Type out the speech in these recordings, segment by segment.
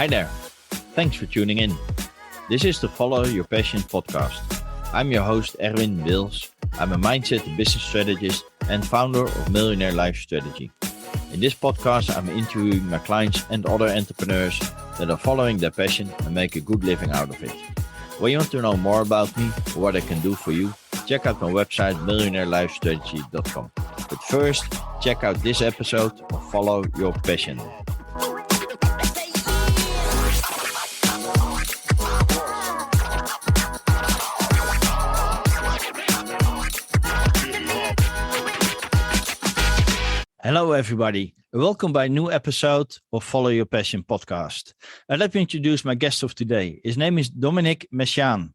Hi there. Thanks for tuning in. This is the Follow Your Passion podcast. I'm your host, Erwin Wils. I'm a mindset and business strategist and founder of Millionaire Life Strategy. In this podcast, I'm interviewing my clients and other entrepreneurs that are following their passion and make a good living out of it. When you want to know more about me or what I can do for you, check out my website, millionaireLifestrategy.com. But first, check out this episode of Follow Your Passion. Hello, everybody. Welcome by a new episode of Follow Your Passion podcast. Let me introduce my guest of today. His name is Dominik Messiaen.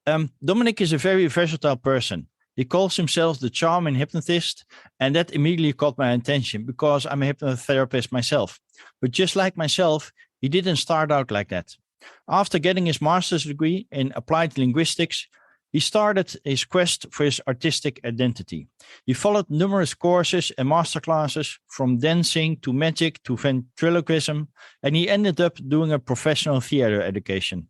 Dominik is a very versatile person. He calls himself the charming hypnotist, and that immediately caught my attention because I'm a hypnotherapist myself. But just like myself, he didn't start out like that. After getting his master's degree in applied linguistics, he started his quest for his artistic identity. He followed numerous courses and masterclasses from dancing to magic to ventriloquism, and he ended up doing a professional theater education.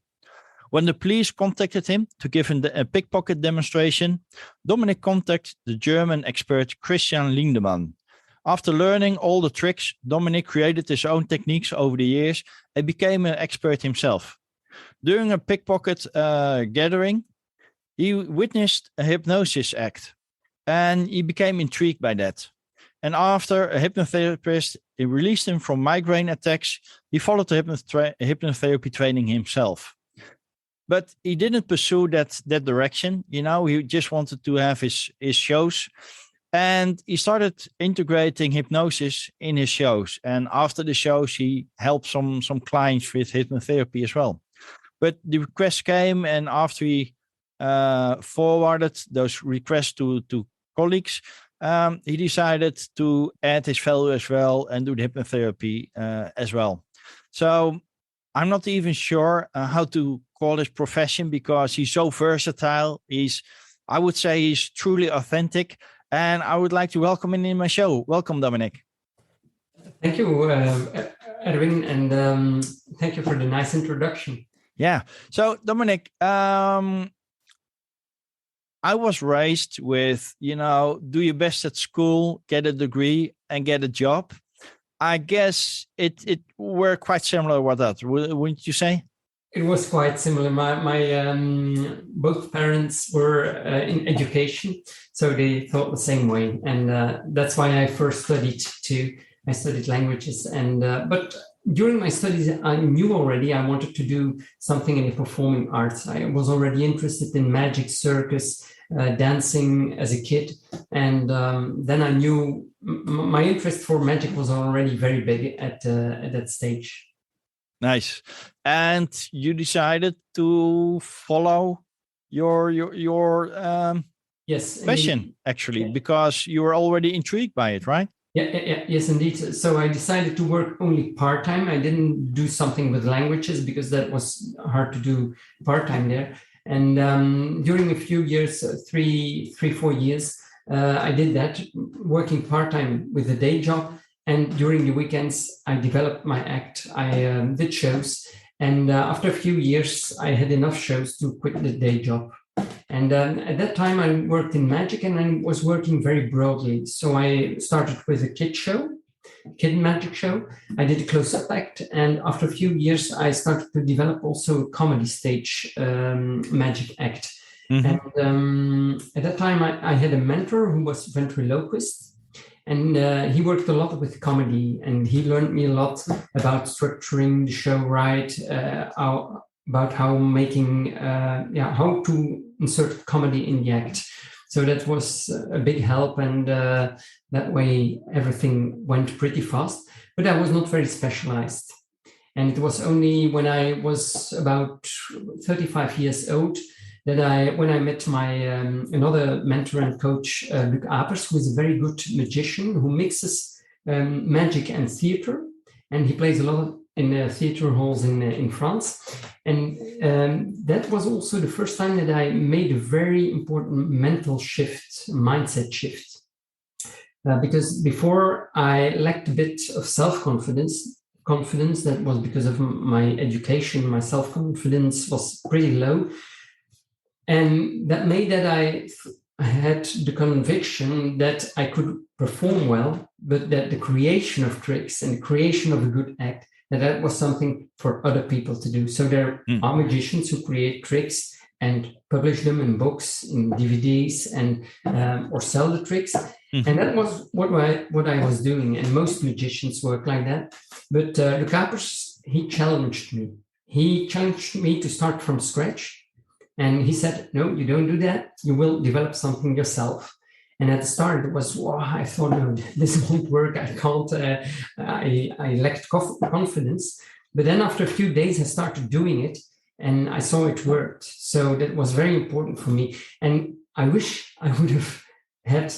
When the police contacted him to give him a pickpocket demonstration, Dominik contacted the German expert Christian Lindemann. After learning all the tricks, Dominik created his own techniques over the years and became an expert himself. During a pickpocket gathering, he witnessed a hypnosis act, and he became intrigued by that. And after a hypnotherapist released him from migraine attacks, he followed the hypnotherapy training himself. But he didn't pursue that direction. He just wanted to have his shows. And he started integrating hypnosis in his shows. And after the shows, he helped some clients with hypnotherapy as well. But the request came, and after he forwarded those requests to colleagues, he decided to add his value as well and do the hypnotherapy as well. So I'm not even sure how to call his profession because he's so versatile. I would say he's truly authentic, and I would like to welcome him in my show. Welcome, Dominik. Thank you, Erwin, and thank you for the nice introduction. Yeah. So, Dominik, I was raised with, do your best at school, get a degree, and get a job. I guess it were quite similar with that, wouldn't you say? It was quite similar. My both parents were in education, so they thought the same way, and that's why I first studied too. I studied languages, and but during my studies, I knew already I wanted to do something in the performing arts. I was already interested in magic, circus, dancing as a kid, and then I knew my interest for magic was already very big at that stage. Nice. And you decided to follow your yes, passion, indeed. actually, because you were already intrigued by it, right? Yes, indeed. So I decided to work only part-time. I didn't do something with languages because that was hard to do part-time there. And during a few years, 4 years, I did that, working part-time with a day job. And during the weekends, I developed my act. I did shows. And after a few years, I had enough shows to quit the day job. And at that time, I worked in magic, and I was working very broadly. So I started with a kid magic show. I did a close-up act. And after a few years, I started to develop also a comedy stage magic act. Mm-hmm. And at that time, I had a mentor who was a ventriloquist. And he worked a lot with comedy, and he learned me a lot about structuring the show right, about how to insert comedy in the act. So that was a big help, and that way everything went pretty fast. But I was not very specialized. And it was only when I was about 35 years old that when I met my another mentor and coach, Luc Apers, who is a very good magician who mixes magic and theater, and he plays a lot in theater halls in France. And that was also the first time that I made a very important mental shift, mindset shift. Because before I lacked a bit of self-confidence confidence. That was because of my education. My self-confidence was pretty low. And that made that I had the conviction that I could perform well, but that the creation of tricks and the creation of a good act, that was something for other people to do. So there are magicians who create tricks and publish them in books, in DVDs, and or sell the tricks. And that was what I was doing. And most magicians work like that. But the Kapers, he challenged me. He challenged me to start from scratch. And he said, no, you don't do that. You will develop something yourself. And at the start, it was, wow, I thought, no, this won't work. I can't. I lacked confidence. But then after a few days, I started doing it and I saw it worked. So that was very important for me. And I wish I would have had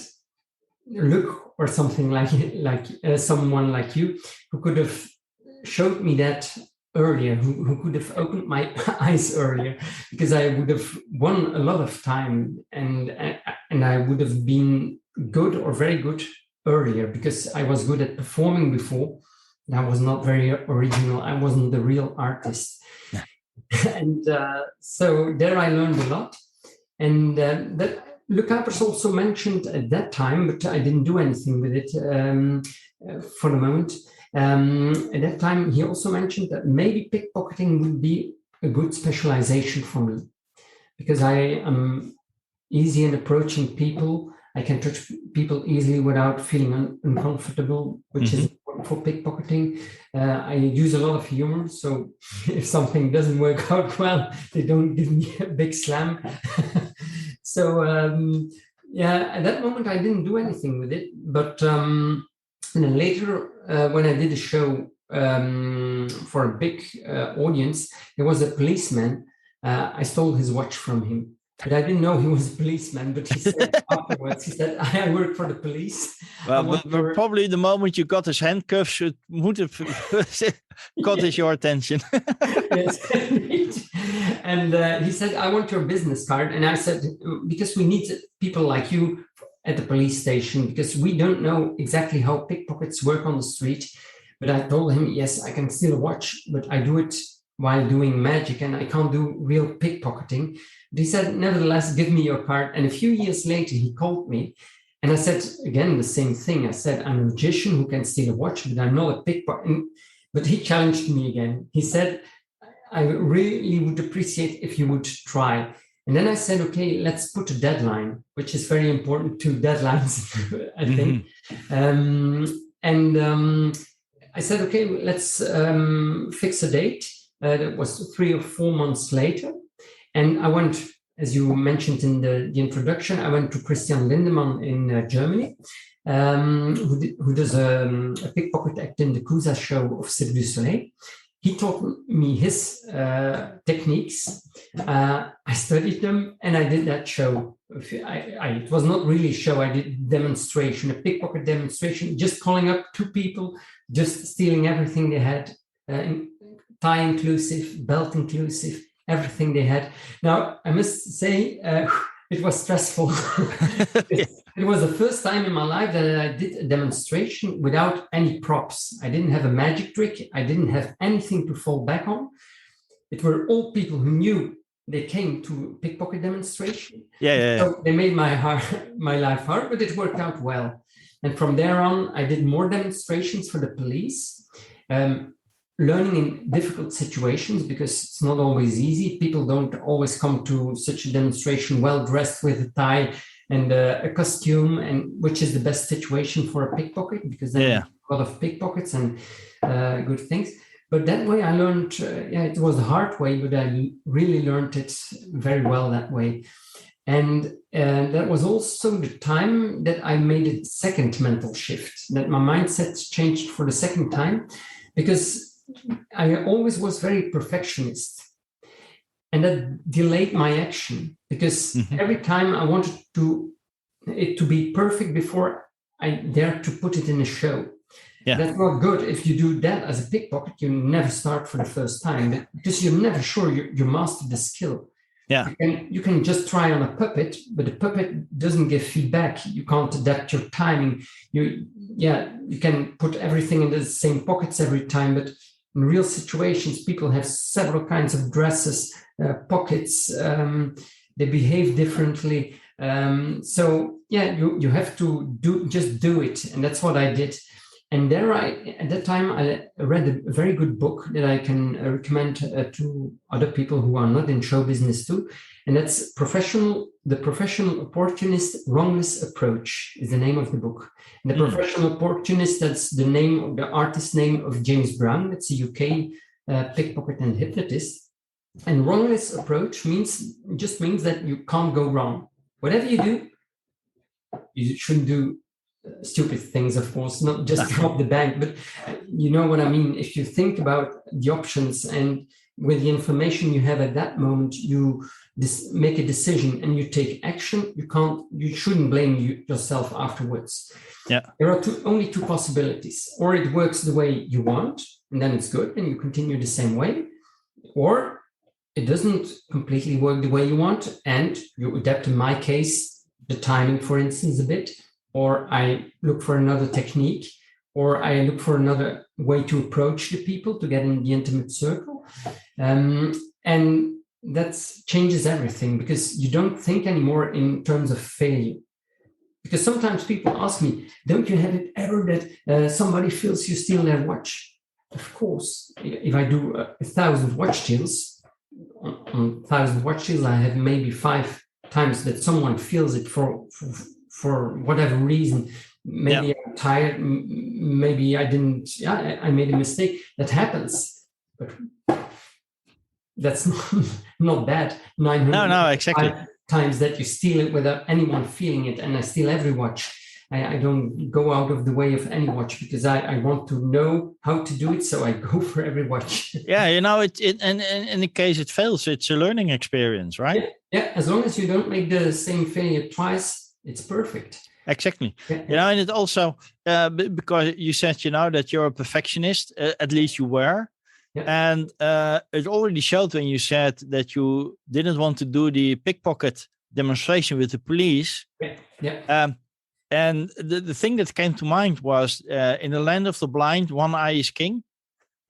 Luc or something like someone like you who could have showed me that earlier, who could have opened my eyes earlier, because I would have won a lot of time and I would have been good or very good earlier, because I was good at performing before. And I was not very original. I wasn't the real artist. Yeah. And so there I learned a lot. And that Luc Kapers also mentioned at that time, but I didn't do anything with it for the moment. At that time, he also mentioned that maybe pickpocketing would be a good specialization for me, because I am easy in approaching people. I can touch people easily without feeling uncomfortable, which is important for pickpocketing. I use a lot of humor, so if something doesn't work out well, they don't give me a big slam. So at that moment, I didn't do anything with it, but and then later, when I did a show for a big audience, there was a policeman. I stole his watch from him, but I didn't know he was a policeman. But he said afterwards, he said, I work for the police. Well, but probably the moment you got his handcuffs, it would have caught your attention. Yes. And he said, I want your business card. And I said, because we need people like you at the police station, because we don't know exactly how pickpockets work on the street. But I told him, yes, I can steal a watch, but I do it while doing magic and I can't do real pickpocketing. But he said, nevertheless, give me your card. And a few years later, he called me and I said, again, the same thing. I said, I'm a magician who can steal a watch, but I'm not a pickpocket. But he challenged me again. He said, I really would appreciate if you would try. And then I said, okay, let's put a deadline, which is very important, 2 deadlines, I think. I said, okay, let's fix a date. That was 3 or 4 months later. And I went, as you mentioned in the introduction, I went to Christian Lindemann in Germany, who does a pickpocket act in the Cusa show of Cirque du Soleil. He taught me his techniques. I studied them and I did that show. It was not really a show. I did demonstration, a pickpocket demonstration, just calling up 2 people, just stealing everything they had, tie inclusive, belt inclusive, everything they had. Now, I must say, it was stressful. It was the first time in my life that I did a demonstration without any props. I didn't have a magic trick. I didn't have anything to fall back on. It were all people who knew they came to pickpocket demonstration. So they made my life hard, but it worked out well. And from there on, I did more demonstrations for the police, learning in difficult situations, because it's not always easy. People don't always come to such a demonstration well dressed with a tie and a costume, and which is the best situation for a pickpocket, because then a lot of pickpockets and good things. But that way I learned, it was the hard way, but I really learned it very well that way. And that was also the time that I made a second mental shift, that my mindset changed for the second time, because I always was very perfectionist. And that delayed my action, because every time I wanted it to be perfect before I dared to put it in a show. That's not good. If you do that as a pickpocket, you never start for the first time, because you're never sure you mastered the skill. Yeah. You can just try on a puppet, but the puppet doesn't give feedback. You can't adapt your timing. You can put everything in the same pockets every time, but in real situations, people have several kinds of dresses, pockets. They behave differently. You have to do it, and that's what I did. And at that time, I read a very good book that I can recommend to other people who are not in show business too. And that's The Professional Opportunist Wrongless Approach is the name of the book. And The Professional Opportunist, that's the artist name of James Brown. That's a UK pickpocket and hypnotist. And wrongless approach just means that you can't go wrong. Whatever you do, you shouldn't do stupid things, of course, not just rob the bank, but you know what I mean. If you think about the options and with the information you have at that moment, you make a decision and you take action, you shouldn't blame yourself afterwards. Yeah. There are only two possibilities. Or it works the way you want, and then it's good, and you continue the same way. Or it doesn't completely work the way you want, and you adapt, in my case, the timing, for instance, a bit, or I look for another technique, or I look for another way to approach the people to get in the intimate circle. And that changes everything, because you don't think anymore in terms of failure. Because sometimes people ask me, don't you have it ever that somebody feels you steal their watch? Of course, if I do 1,000 watch steals, on 1,000 watch steals, I have maybe 5 times that someone feels it for whatever reason. Maybe I'm tired, maybe I made a mistake. That happens, but that's not bad. 900 No, exactly. times that you steal it without anyone feeling it, and I steal every watch. I don't go out of the way of any watch, because I want to know how to do it, so I go for every watch. Yeah, and in the case it fails, it's a learning experience, right? Yeah, as long as you don't make the same failure twice, it's perfect. Exactly. And it also, because you said, that you're a perfectionist, at least you were. Yeah. And it already showed when you said that you didn't want to do the pickpocket demonstration with the police. Yeah. And the thing that came to mind was, in the land of the blind, one eye is king.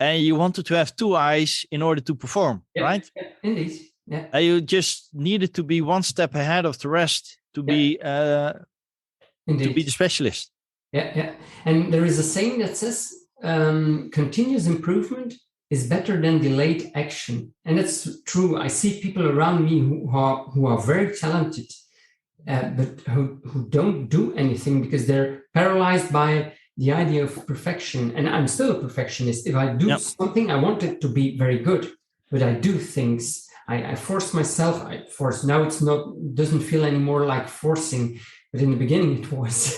And you wanted to have 2 eyes in order to perform, right? Yeah, indeed. Yeah. You just needed to be one step ahead of the rest to be the specialist. Yeah. And there is a saying that says, continuous improvement is better than delayed action. And that's true. I see people around me who are very talented, but who don't do anything because they're paralyzed by the idea of perfection. And I'm still a perfectionist. If I do something, I want it to be very good, but I do things. I force myself. Now it's doesn't feel anymore like forcing, but in the beginning it was.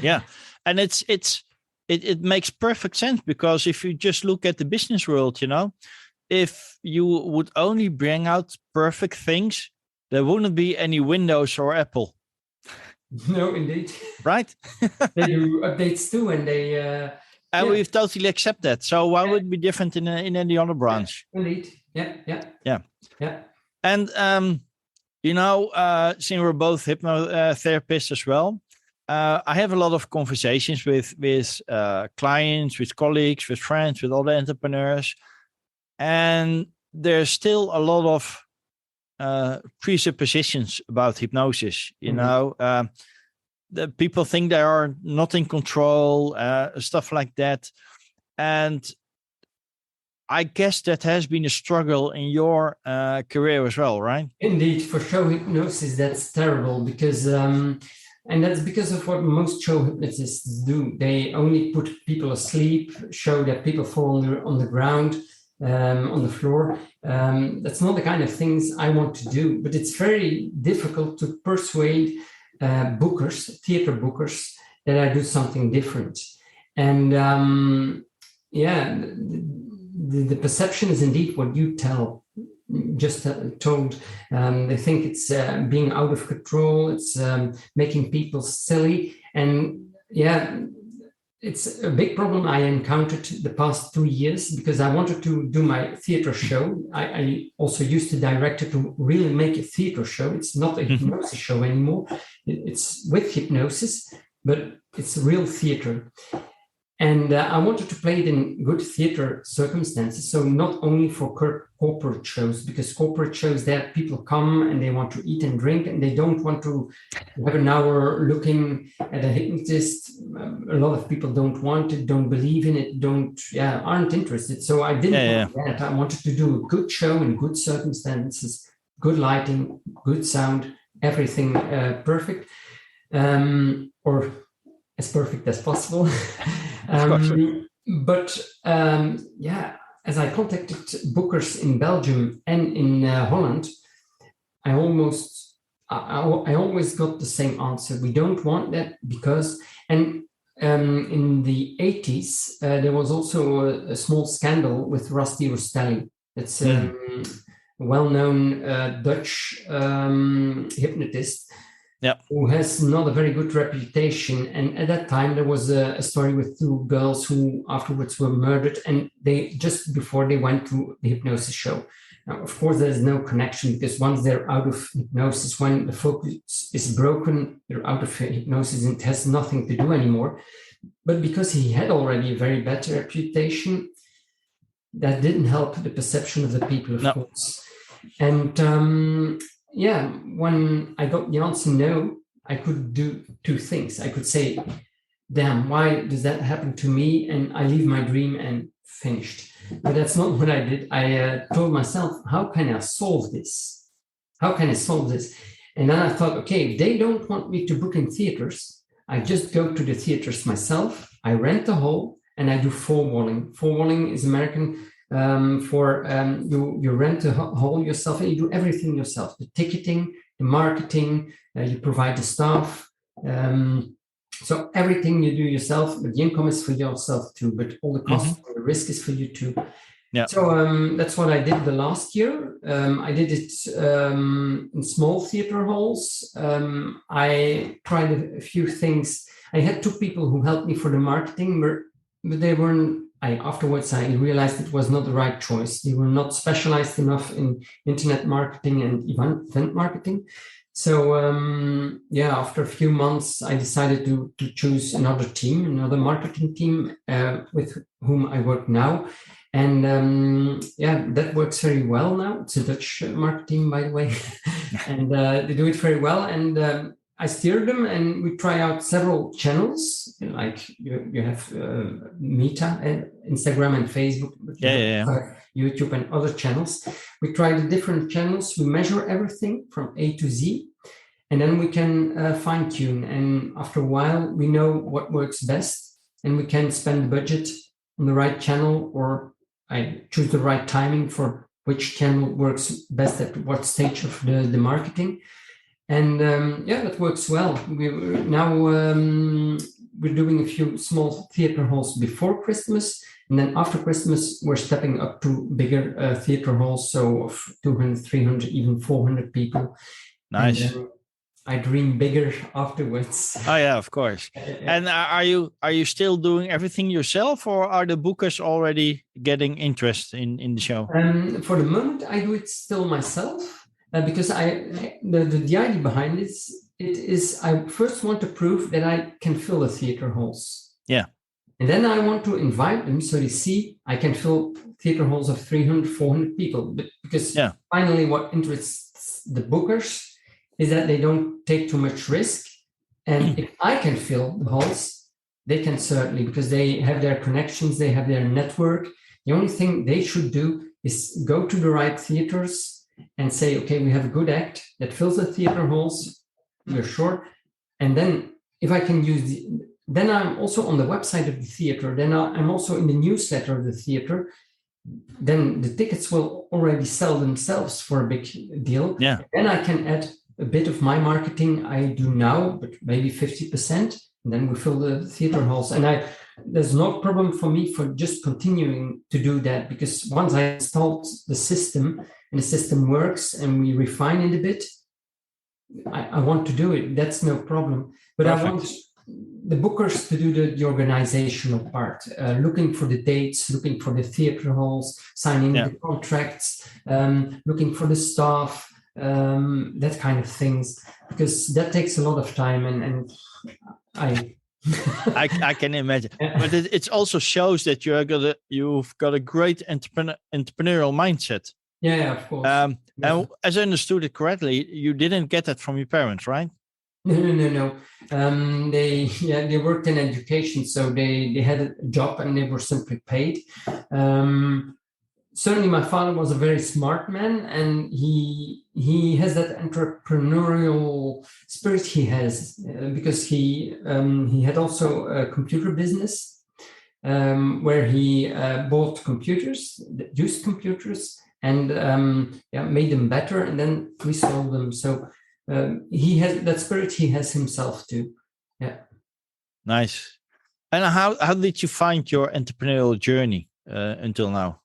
Yeah, and it makes perfect sense, because if you just look at the business world, if you would only bring out perfect things, there wouldn't be any Windows or Apple. No, indeed. Right? They do updates too, and they. And we totally accept that. So why would it be different in any other branch? Indeed. Yeah. And since we're both hypnotherapists as well, I have a lot of conversations with clients, with colleagues, with friends, with other entrepreneurs, and there's still a lot of presuppositions about hypnosis. The people think they are not in control, stuff like that, and I guess that has been a struggle in your career as well, right? Indeed, for show hypnosis, that's terrible, because and that's because of what most show hypnotists do. They only put people asleep, show that people fall on the ground, on the floor. That's not the kind of things I want to do, but it's very difficult to persuade theater bookers, that I do something different. And the perception is indeed what you told. They think it's being out of control. It's making people silly. And it's a big problem I encountered the past 2 years because I wanted to do my theater show. I also used to direct it to really make a theater show. It's not a hypnosis show anymore. It's with hypnosis, but it's real theater. And I wanted to play it in good theater circumstances. So not only for corporate shows, because corporate shows there, people come and they want to eat and drink and they don't want to have an hour looking at a hypnotist. A lot of people don't want it, don't believe in it, aren't interested. So I didn't want that. I wanted to do a good show in good circumstances, good lighting, good sound, everything perfect, or as perfect as possible. As I contacted bookers in Belgium and in Holland, I always got the same answer. We don't want that because, and in the 80s, there was also a small scandal with Rusty Rostelli. It's a well-known Dutch hypnotist. Who has not a very good reputation. And at that time, there was a story with two girls who afterwards were murdered, and they just before they went to the hypnosis show. Now, of course, there's no connection because once they're out of hypnosis, when the focus is broken, they're out of hypnosis and it has nothing to do anymore. But because he had already a very bad reputation, that didn't help the perception of the people, of course. And when I got the answer no, I could do two things. I could say, damn, why does that happen to me? And I leave my dream and finished. But that's not what I did. I told myself, how can I solve this? How can I solve this? And then I thought, okay, if they don't want me to book in theaters, I just go to the theaters myself. I rent a hall and I do four-walling. Four-walling is American you rent a hall yourself and you do everything yourself. The ticketing, the marketing, you provide the staff. So everything you do yourself, but the income is for yourself too, but all the cost and the risk is for you too. Yeah. So that's what I did the last year. I did it in small theater halls. I tried a few things. I had two people who helped me for the marketing, but they weren't. Afterwards, I realized it was not the right choice. They were not specialized enough in internet marketing and event marketing. So, after a few months, I decided to choose another marketing team with whom I work now. And that works very well now. It's a Dutch marketing, by the way. And they do it very well. And I steer them and we try out several channels, like you have Meta, Instagram and Facebook, YouTube and other channels. We try the different channels. We measure everything from A to Z, and then we can fine tune. And after a while, we know what works best and we can spend the budget on the right channel, or I choose the right timing for which channel works best at what stage of the marketing. And that works well. We're doing a few small theater halls before Christmas. And then after Christmas, we're stepping up to bigger theater halls. So of 200, 300, even 400 people. Nice. And, I dream bigger afterwards. Oh yeah, of course. And are you still doing everything yourself, or are the bookers already getting interest in the show? For the moment, I do it still myself. Because the idea behind it is I first want to prove that I can fill the theater halls. Yeah. And then I want to invite them so they see I can fill theater halls of 300, 400 people. But because finally what interests the bookers is that they don't take too much risk. And if I can fill the halls, they can certainly, because they have their connections, they have their network. The only thing they should do is go to the right theaters and say, okay, we have a good act that fills the theater halls, we're sure. And then if I can use then I'm also on the website of the theater, then I'm also in the newsletter of the theater, then the tickets will already sell themselves for a big deal. Yeah. Then I can add a bit of my marketing I do now, but maybe 50%, and then we fill the theater halls. And there's no problem for me for just continuing to do that, because once I installed the system and the system works and we refine it a bit, I want to do it. That's no problem. But perfect. I want the bookers to do the organizational part, looking for the dates, looking for the theater halls, signing the contracts, looking for the staff, that kind of things, because that takes a lot of time, and I can imagine. But it also shows that you've got a great entrepreneurial mindset. Yeah, of course. And as I understood it correctly, you didn't get that from your parents, right? No. They worked in education, so they had a job and they were simply paid. Certainly, my father was a very smart man, and he has that entrepreneurial spirit. He has because he had also a computer business where he bought computers, used computers, and made them better, and then resold them. So he has that spirit. He has himself too. Yeah. Nice. And how did you find your entrepreneurial journey until now?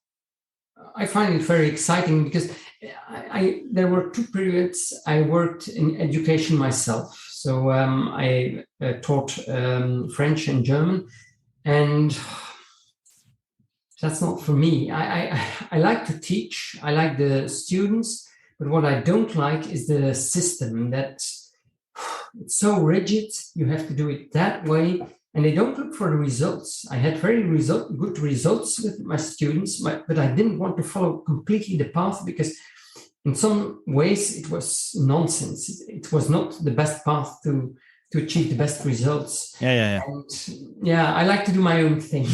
I find it very exciting because there were 2 periods I worked in education myself. So I taught French and German, and that's not for me. I like to teach. I like the students, but what I don't like is the system that it's so rigid. You have to do it that way. And they don't look for the results. I had very good results with my students, but I didn't want to follow completely the path because in some ways it was nonsense. It was not the best path to achieve the best results. Yeah. And I like to do my own thing.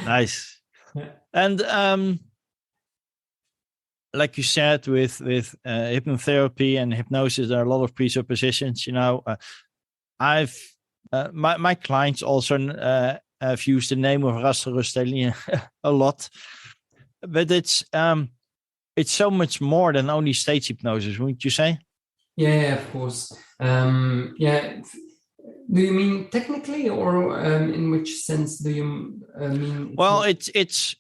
Nice. Yeah. And like you said, with hypnotherapy and hypnosis, there are a lot of presuppositions, I've my clients also have used the name of Rasterruststelling a lot, but it's so much more than only stage hypnosis, wouldn't you say? Yeah, of course. Do you mean technically, or in which sense do you mean? Well, it's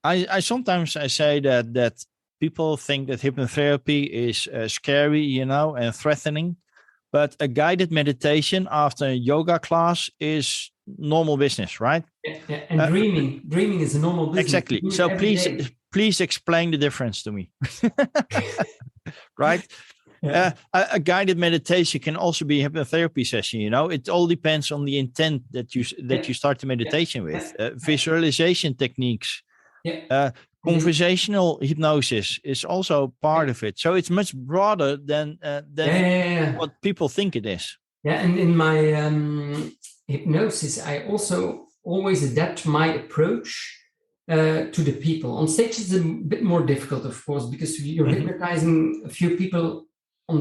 I sometimes say that people think that hypnotherapy is scary, and threatening, but a guided meditation after a yoga class is normal business, right? Yeah. And dreaming is a normal business. Exactly. So please explain the difference to me. Right? Yeah. A guided meditation can also be a hypnotherapy session. It all depends on the intent that you start the meditation with. Visualization techniques. Yeah. Conversational hypnosis is also part of it. So it's much broader than what people think it is. Yeah, and in my hypnosis, I also always adapt my approach to the people. On stage, it's a bit more difficult, of course, because you're hypnotizing a few people in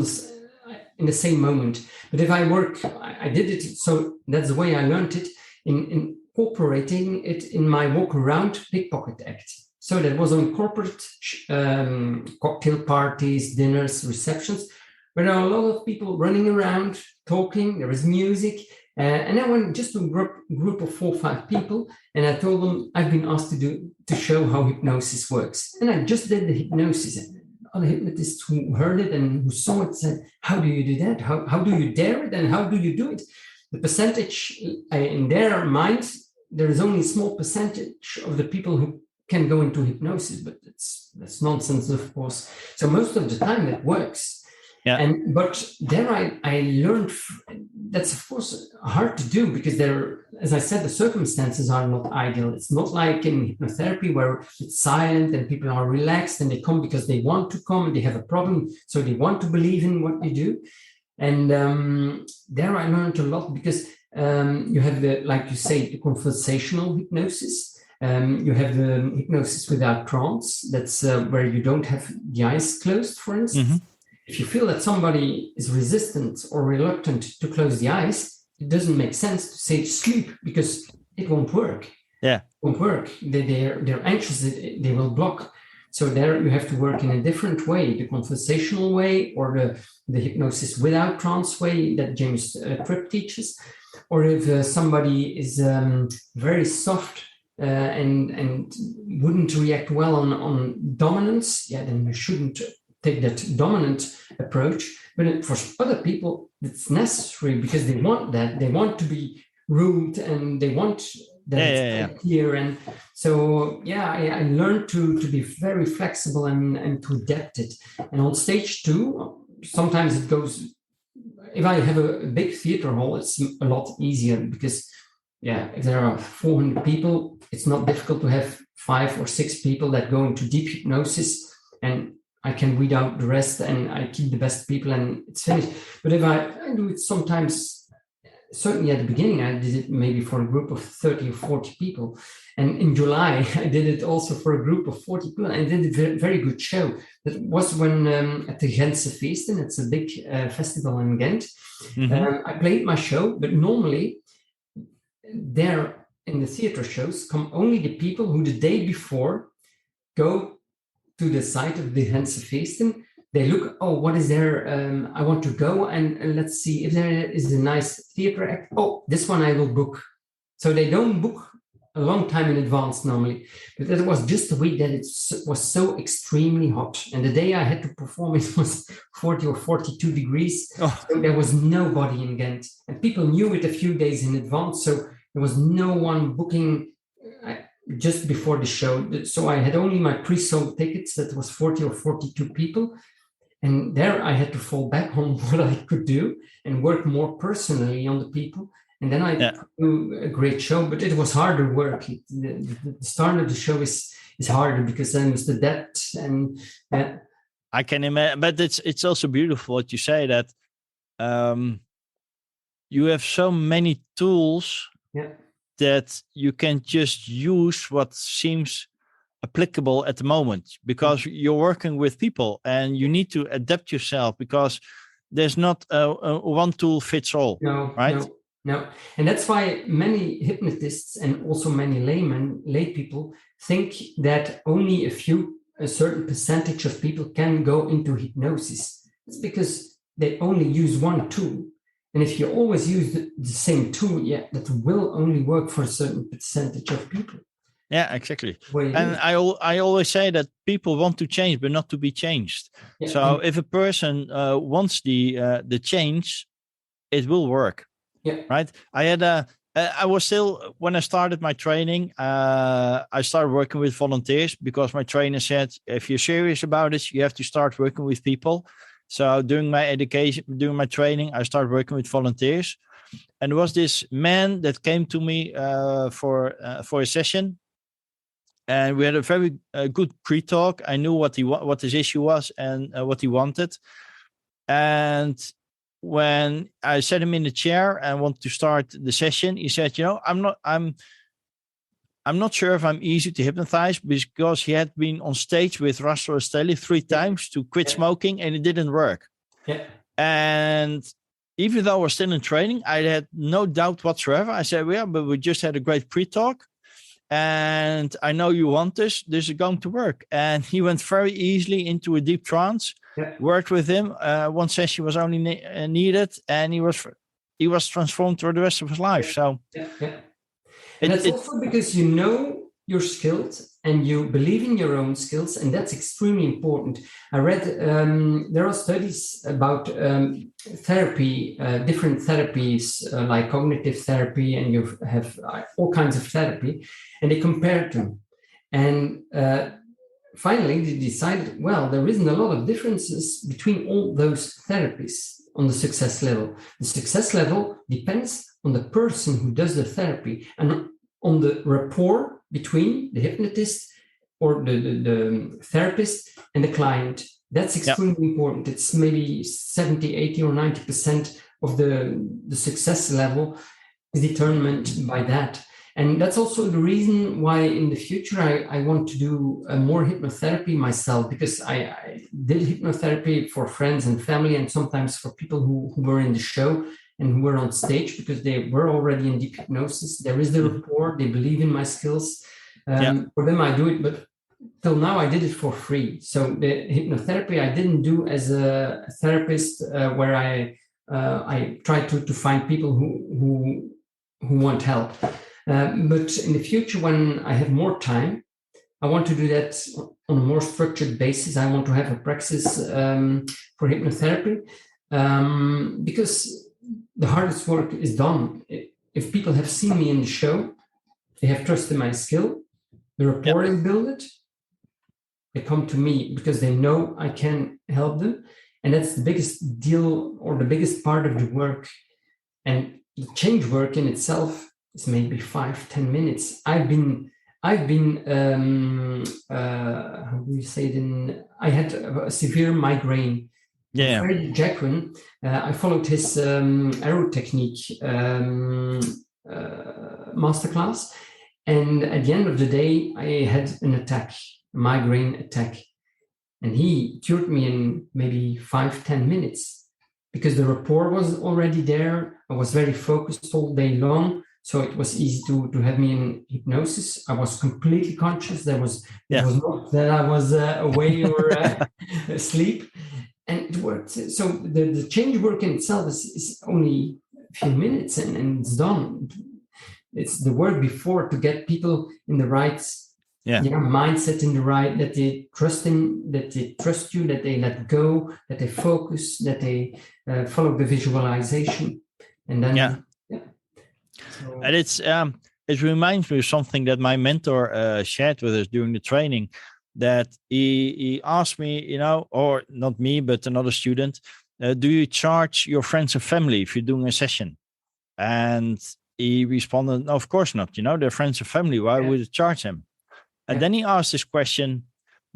the same moment. But if I did it, so that's the way I learned it, in incorporating it in my walk around pickpocket act. So that was on corporate cocktail parties, dinners, receptions, where there are a lot of people running around, talking, there is music. And I went just to a group of 4 or 5 people, and I told them I've been asked to show how hypnosis works. And I just did the hypnosis. And other hypnotists who heard it and who saw it said, how do you do that? How do you dare it? And how do you do it? The percentage in their mind, there is only a small percentage of the people who can go into hypnosis, but that's nonsense, of course. So most of the time it works. Yeah. But there I learned that's of course hard to do because there, as I said, the circumstances are not ideal. It's not like in hypnotherapy where it's silent and people are relaxed and they come because they want to come and they have a problem, so they want to believe in what you do. And there I learned a lot because you have like you say, the conversational hypnosis. You have the hypnosis without trance. That's where you don't have the eyes closed, for instance. Mm-hmm. If you feel that somebody is resistant or reluctant to close the eyes, it doesn't make sense to say sleep because it won't work. Yeah, it won't work. They're anxious. They will block. So there you have to work in a different way, the conversational way or the hypnosis without trance way that James Tripp teaches. Or if somebody is very soft and wouldn't react well on dominance, then you shouldn't take that dominant approach. But for other people, it's necessary because they want that. They want to be rude and they want that it's clear. And so, I learned to be very flexible and to adapt it. And on stage too, sometimes it goes, if I have a big theater hall, it's a lot easier because, if there are 400 people, it's not difficult to have 5 or 6 people that go into deep hypnosis, and I can weed out the rest and I keep the best people and it's finished. But if I do it sometimes, certainly at the beginning, I did it maybe for a group of 30 or 40 people. And in July, I did it also for a group of 40 people. I did a very, very good show. That was when at the Gentse Feesten, it's a big festival in Ghent. I played my show, but normally there in the theater shows come only the people who the day before go to the site of the Gentse Feesten. They look, what is there? I want to go and let's see if there is a nice theater act. Oh, this one I will book. So they don't book a long time in advance normally. But it was just the week that it was so extremely hot. And the day I had to perform, it was 40 or 42 degrees. So there was nobody in Ghent. And people knew it a few days in advance. So there was no one booking just before the show. So I had only my pre-sold tickets. That was 40 or 42 people. And there I had to fall back on what I could do and work more personally on the people. And then I do a great show, but it was harder work. The start of the show is harder because then it's the depth and I can imagine, but it's also beautiful what you say that you have so many tools that you can just use what seems applicable at the moment because you're working with people and you need to adapt yourself because there's not a one tool fits all. No. And that's why many hypnotists and also many lay people think that only a certain percentage of people can go into hypnosis. It's because they only use one tool. And if you always use the same tool, that will only work for a certain percentage of people. Yeah, exactly. And I always say that people want to change, but not to be changed. Yeah. So if a person wants the change, it will work. Yeah. Right. I was still, when I started my training, I started working with volunteers because my trainer said, if you're serious about it, you have to start working with people. So during my training, I started working with volunteers. And there was this man that came to me for a session. And we had a very good pre-talk. I knew what his issue was and what he wanted. And when I sat him in the chair and want to start the session, he said, I'm not sure if I'm easy to hypnotize because he had been on stage with Russell Estelli 3 times to quit smoking and it didn't work. Yeah. And even though I was still in training, I had no doubt whatsoever. I said, but we just had a great pre-talk. And I know you want this is going to work. And he went very easily into a deep trance, worked with him. One session was only needed and he was transformed for the rest of his life. So and that's also because you know your skills and you believe in your own skills. And that's extremely important. I read, there are studies about therapy, different therapies like cognitive therapy, and you have all kinds of therapy, and they compared them. And finally, they decided, there isn't a lot of differences between all those therapies on the success level. The success level depends on the person who does the therapy and on the rapport between the hypnotist or the therapist and the client. That's extremely important. It's maybe 70, 80 or 90% of the success level is determined by that. And that's also the reason why in the future I want to do more hypnotherapy myself, because I did hypnotherapy for friends and family and sometimes for people who were in the show and who were on stage because they were already in deep hypnosis. There is the rapport. They believe in my skills. For them, I do it, but till now I did it for free. So the hypnotherapy I didn't do as a therapist where I try to find people who want help. But in the future, when I have more time, I want to do that on a more structured basis. I want to have a praxis for hypnotherapy. because the hardest work is done. If people have seen me in the show, they have trusted my skill, the rapport is built. They come to me because they know I can help them, and that's the biggest deal or the biggest part of the work. And the change work in itself is maybe 5-10 minutes. I've been how do you say it? I had a severe migraine. Yeah. Freddie Jacquin, I followed his arrow technique masterclass, and at the end of the day, I had an attack, a migraine attack, and he cured me in maybe 5-10 minutes because the rapport was already there. I was very focused all day long. So it was easy to have me in hypnosis. I was completely conscious. It was not that I was away or asleep, and it worked. So the change work in itself is only a few minutes and it's done. It's the work before to get people in the right mindset, in the right, that they trust in, that they trust you, that they let go, that they focus, that they follow the visualization, and then. So, and it reminds me of something that my mentor shared with us during the training, that he asked me, or not me, but another student, do you charge your friends and family if you're doing a session? And he responded, no, of course not. They're friends and family. Why would you charge them? And then he asked this question,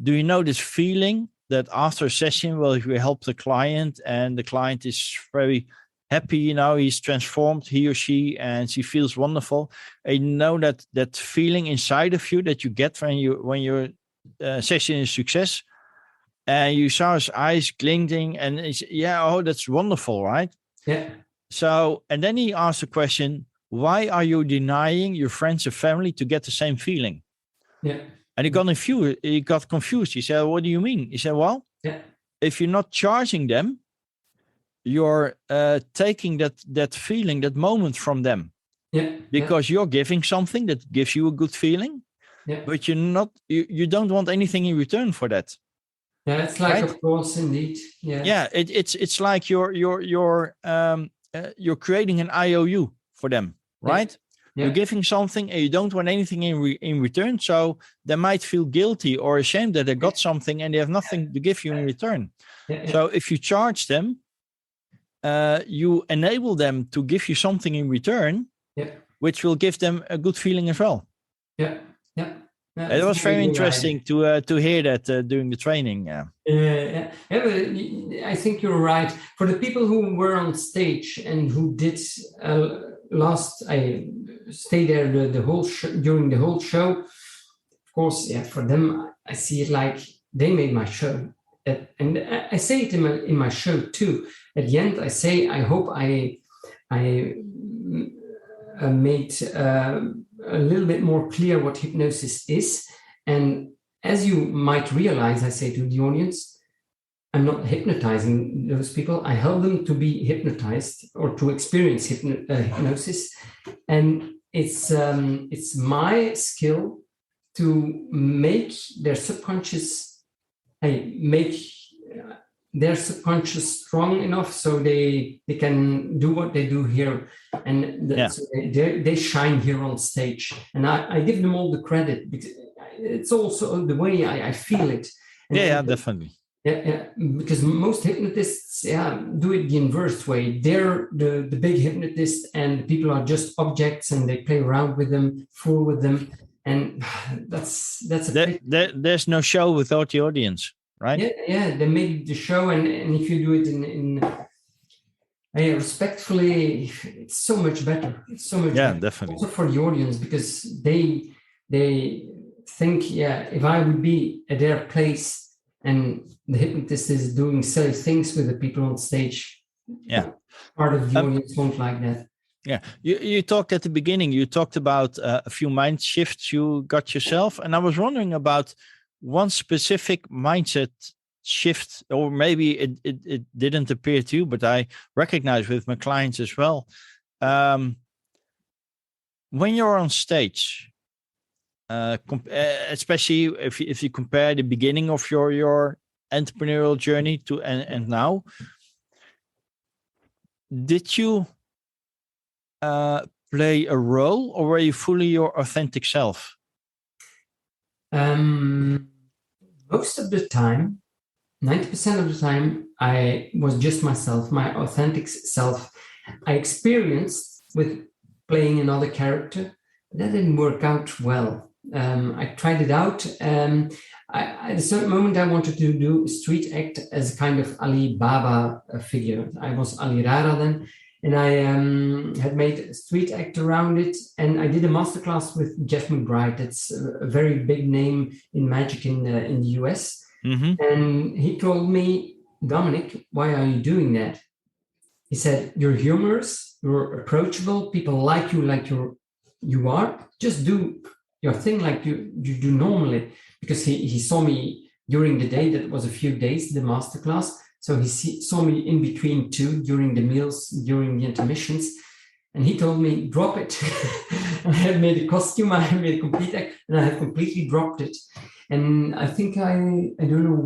do you know this feeling that after a session, well, if you help the client and the client is very happy, he's transformed, he or she, and she feels wonderful. And that feeling inside of you that you get when your session is success, and you saw his eyes glinting, and it's, that's wonderful, right? Yeah. So, and then he asked the question, why are you denying your friends and family to get the same feeling? Yeah. And he got confused. He said, what do you mean? He said, well, if you're not charging them, you're taking that feeling, that moment from them. Because you're giving something that gives you a good feeling, but you don't want anything in return for that. Yeah, it's like, right? Of course, indeed. Yeah. It's like you're creating an IOU for them, right? You're giving something and you don't want anything in return. So they might feel guilty or ashamed that they got something and they have nothing to give you in return. So if you charge them, you enable them to give you something in return, which will give them a good feeling as well. It was very interesting to hear that during the training. I think you're right. For the people who were on stage and who did I stay there the whole during the whole show. Of course, for them, I see it like they made my show, and I say it in my show too. At the end, I say, I hope I made a little bit more clear what hypnosis is. And as you might realize, I say to the audience, I'm not hypnotizing those people. I help them to be hypnotized or to experience hypnosis. And it's my skill to make their subconscious, strong enough so they can do what they do here, and so they shine here on stage. And I give them all the credit because it's also the way I feel it. And definitely. Because most hypnotists do it the inverse way. They're the big hypnotist, and people are just objects, and they play around with them, fool with them, and that's there's no show without the audience, right? They make the show, and if you do it in respectfully, it's so much better. It's so much better. Definitely. Also for the audience, because they think, if I would be at their place and the hypnotist is doing silly things with the people on stage, part of the audience won't like that. You talked at the beginning, you talked about a few mind shifts you got yourself, and I was wondering about one specific mindset shift, or maybe it didn't appear to you, but I recognize with my clients as well. When you're on stage, especially if you compare the beginning of your entrepreneurial journey to and now, did you play a role, or were you fully your authentic self? Most of the time, 90% of the time, I was just myself, my authentic self. I experienced with playing another character. That didn't work out well. I tried it out. At a certain moment, I wanted to do street act as a kind of Ali Baba figure. I was Ali Rara then, and I had made a street act around it. And I did a masterclass with Jeff McBride. That's a very big name in magic in the US. Mm-hmm. And he told me, Dominik, why are you doing that? He said, you're humorous, you're approachable, people like you are. Just do your thing like you do normally. Because he saw me during the day, that was a few days, the masterclass. So he saw me in between two, during the meals, during the intermissions. And he told me, drop it. I had made a costume, I had made a complete act, and I had completely dropped it. And I think I don't know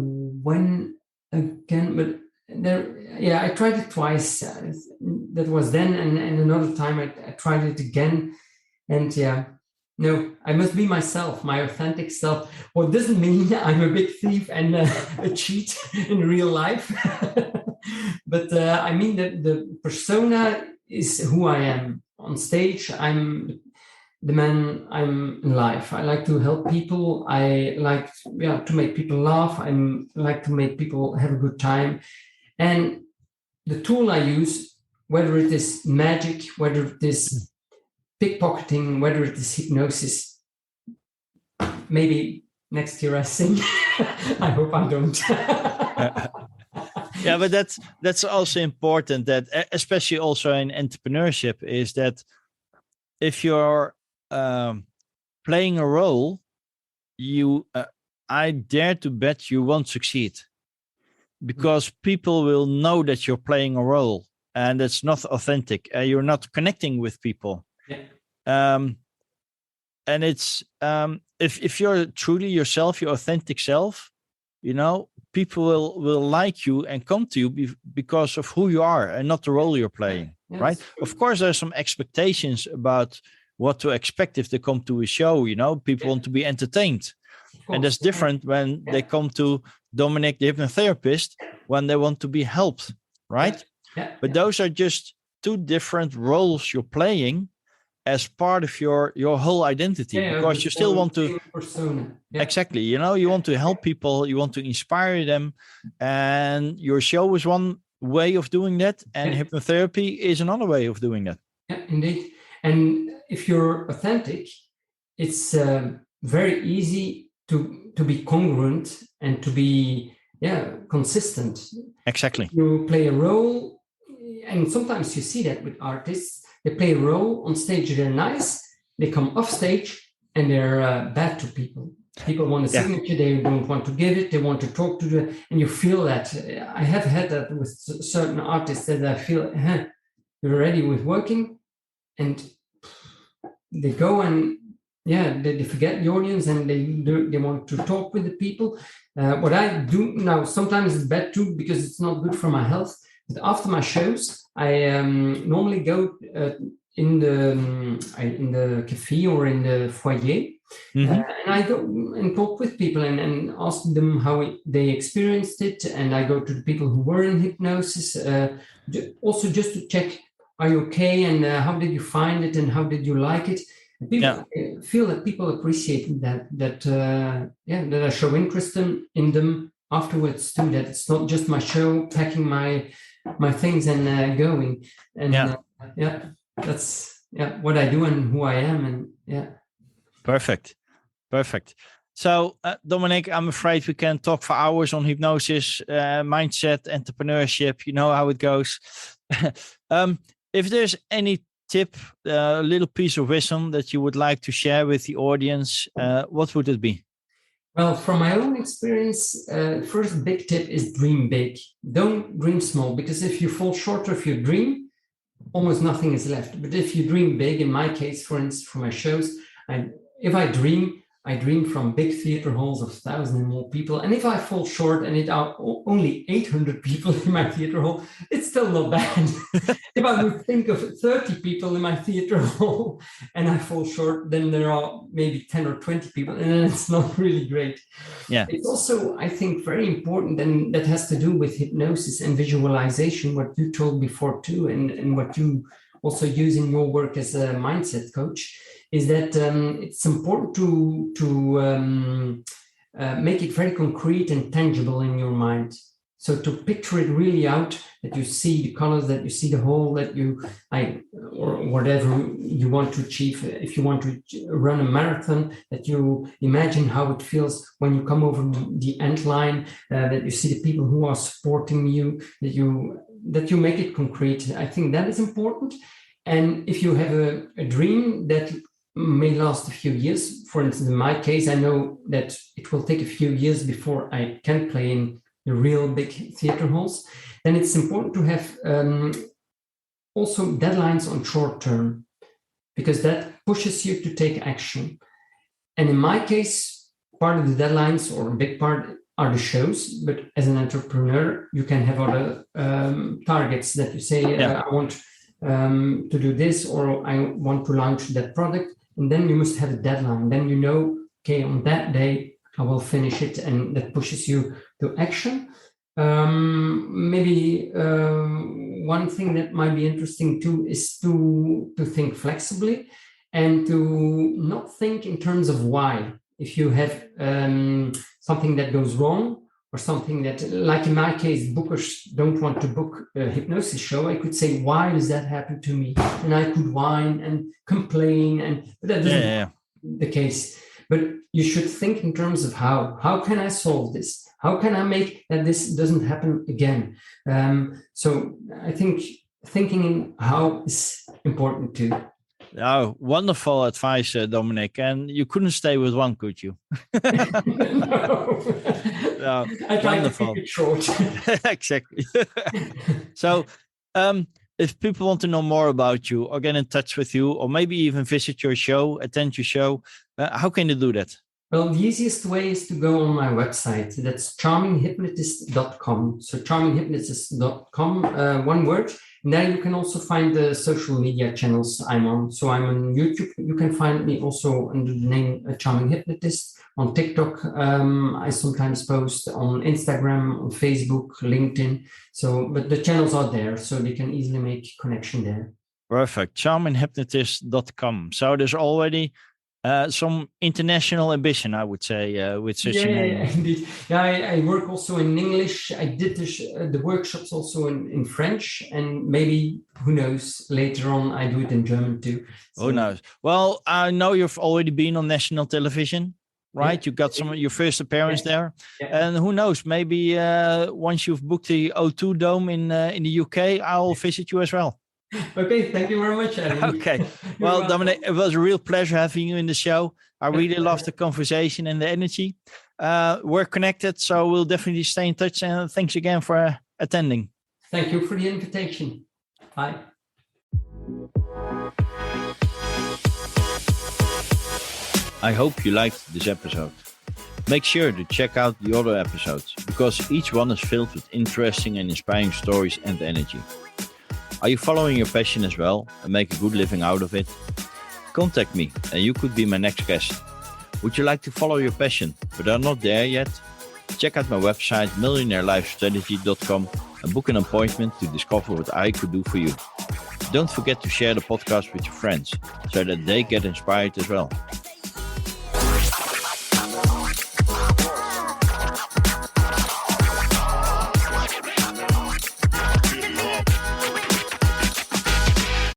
when again, but I tried it twice. That was then, and another time I tried it again. And no, I must be myself, my authentic self. What doesn't mean I'm a big thief and a cheat in real life. But I mean that the persona is who I am. On stage, I'm the man I'm in life. I like to help people. I like to make people laugh. I like to make people have a good time. And the tool I use, whether it is magic, whether it is pickpocketing, whether it is hypnosis, maybe next year I sing. I hope I don't. Yeah, but that's also important, that especially also in entrepreneurship, is that if you're playing a role, I dare to bet you won't succeed, because people will know that you're playing a role and it's not authentic. You're not connecting with people. Yeah. And it's if you're truly yourself, your authentic self, people will like you and come to you because of who you are and not the role you're playing. Yes. Right? Of course, there's some expectations about what to expect if they come to a show. People want to be entertained, and that's different when they come to Dominik, the hypnotherapist, when they want to be helped. Right? But those are just two different roles you're playing as part of your whole identity, because you still want to exactly, you want to help people, you want to inspire them, and your show is one way of doing that, and hypnotherapy is another way of doing that. Yeah, indeed. And if you're authentic, it's very easy to be congruent and to be consistent. Exactly. You play a role, and sometimes you see that with artists. They play a role on stage, they're nice, they come off stage and they're bad to people. People want a signature, they don't want to give it, they want to talk to them, and you feel that. I have had that with certain artists, that I feel, you're ready with working, and they go and they forget the audience, and they want to talk with the people. What I do now, sometimes it's bad too, because it's not good for my health. But after my shows, I normally go in the cafe or in the foyer, and I go and talk with people and ask them how they experienced it. And I go to the people who were in hypnosis, also just to check, are you okay, and how did you find it, and how did you like it? And people feel that people appreciate that I show interest in them afterwards too. That it's not just my show, packing my things and going. And that's what I do and who I am. And Perfect. So Dominik, I'm afraid we can talk for hours on hypnosis, mindset, entrepreneurship. You know how it goes. If there's any tip, a little piece of wisdom that you would like to share with the audience, what would it be? Well, from my own experience, first big tip is dream big. Don't dream small, because if you fall short of your dream, almost nothing is left. But if you dream big, in my case, for instance, for my shows, if I dream, I dream from big theater halls of 1,000 and more people. And if I fall short and it are only 800 people in my theater hall, it's still not bad. If I would think of 30 people in my theater hall and I fall short, then there are maybe 10 or 20 people, and then it's not really great. Yeah. It's also, I think, very important, and that has to do with hypnosis and visualization, what you told before too, and what you also use in your work as a mindset coach, is that it's important to make it very concrete and tangible in your mind. So to picture it really out, that you see the colors, that you see the whole, that or whatever you want to achieve. If you want to run a marathon, that you imagine how it feels when you come over the end line, that you see the people who are supporting you, that you make it concrete. I think that is important. And if you have a dream that may last a few years, for instance, in my case, I know that it will take a few years before I can play in the real big theater halls, then it's important to have also deadlines on short term, because that pushes you to take action. And in my case, part of the deadlines, or a big part, are the shows, but as an entrepreneur, you can have other targets that you say, I want to do this, or I want to launch that product. And then you must have a deadline. Then you know, okay, on that day, I will finish it, and that pushes you to action. Maybe one thing that might be interesting too is to think flexibly and to not think in terms of why. If you have something that goes wrong, or something that, like in my case, bookers don't want to book a hypnosis show, I could say, why does that happen to me? And I could whine and complain, but that isn't the case. But you should think in terms of how can I solve this? How can I make that this doesn't happen again? So I think thinking in how is important too. Oh, wonderful advice, Dominik. And you couldn't stay with one, could you? No. I tried to keep it short. Exactly. So, if people want to know more about you, or get in touch with you, or maybe even visit your show, attend your show, how can they do that? Well, the easiest way is to go on my website. That's charminghypnotist.com. So charminghypnotist.com, one word. And there you can also find the social media channels I'm on. So I'm on YouTube. You can find me also under the name Charming Hypnotist. On TikTok, I sometimes post, on Instagram, on Facebook, LinkedIn. So, but the channels are there, so they can easily make connection there. Perfect. Charminghypnotist.com. So there's already some international ambition, I would say, with such a name. Yeah, indeed. Yeah, I work also in English. I did the workshops also in French, and maybe, who knows, later on I do it in German too. So. Who knows? Well, I know you've already been on national television, right? You got some of your first appearance there. Yeah. And who knows, maybe once you've booked the O2 Dome in the UK, I'll visit you as well. Okay, thank you very much, Erwin. Okay. Well, Dominik, it was a real pleasure having you in the show. I really loved the conversation and the energy. We're connected, so we'll definitely stay in touch. And thanks again for attending. Thank you for the invitation. Bye. I hope you liked this episode. Make sure to check out the other episodes, because each one is filled with interesting and inspiring stories and energy. Are you following your passion as well and make a good living out of it? Contact me and you could be my next guest. Would you like to follow your passion but are not there yet? Check out my website millionairelifestrategy.com and book an appointment to discover what I could do for you. Don't forget to share the podcast with your friends so that they get inspired as well.